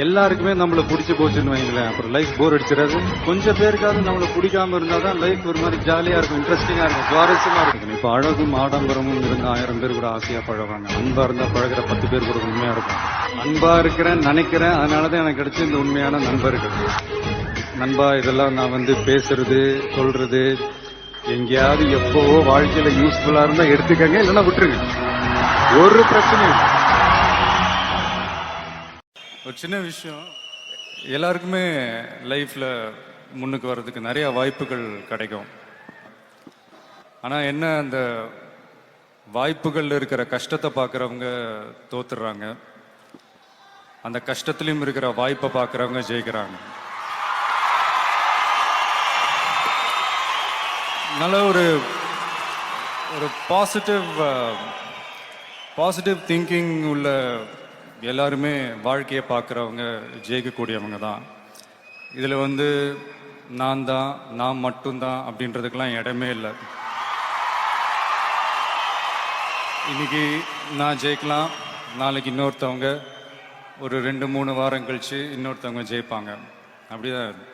எல்லாருக்குமே நம்மள பிடிச்சி போச்சுன்னு வைங்களேன், அப்புறம் லைஃப் போர் அடிச்சிடாது. கொஞ்சம் பேருக்காவது நம்மள பிடிக்காம இருந்தாதான் லைஃப் ஒரு மாதிரி ஜாலியா இருக்கும், இன்ட்ரெஸ்டிங்கா இருக்கும், சுவாரஸ்யமா இருக்கும். இப்ப அழகும் ஆடம்பரமும் இருந்த 1000 பேர் கூட ஆசையா பழகுவாங்க. அன்பா இருந்தா பழகுற 10 பேர் கூட உண்மையா இருக்கும். அன்பா இருக்கிறேன் நினைக்கிறேன், அதனாலதான் எனக்கு கிடைச்ச இந்த உண்மையான நண்பர்கள். நண்பா, இதெல்லாம் நான் பேசுறது சொல்றது எங்கேயாவது எப்பவோ வாழ்க்கையில யூஸ்ஃபுல்லா இருந்தா எடுத்துக்கங்க, இல்லைன்னா விட்டுருங்க, ஒரு பிரச்சனையும் இல்லை. ஒரு சின்ன விஷயம், எல்லாருக்குமே லைஃப்ல முன்னுக்கு வர்றதுக்கு நிறைய வாய்ப்புகள் கிடைக்கும். ஆனா என்ன, அந்த வாய்ப்புகள் இருக்கிற கஷ்டத்தை பார்க்கறவங்க தோத்துடுறாங்க, அந்த கஷ்டத்திலையும் இருக்கிற வாய்ப்பை பார்க்கறவங்க ஜெயிக்கிறாங்க. நல்ல ஒரு பாசிட்டிவ் திங்கிங் உள்ள எல்லாருமே வாழ்க்கையை பார்க்குறவங்க ஜெயிக்கக்கூடியவங்க தான். இதில் நான் மட்டும்தான் அப்படின்றதுக்கெல்லாம் இடமே இல்லை. இன்னைக்கு நான் ஜெயிக்கலாம், நாளைக்கு இன்னொருத்தவங்க, ஒரு 2-3 வாரம் கழிச்சு இன்னொருத்தவங்க ஜெயிப்பாங்க. அப்படிதான்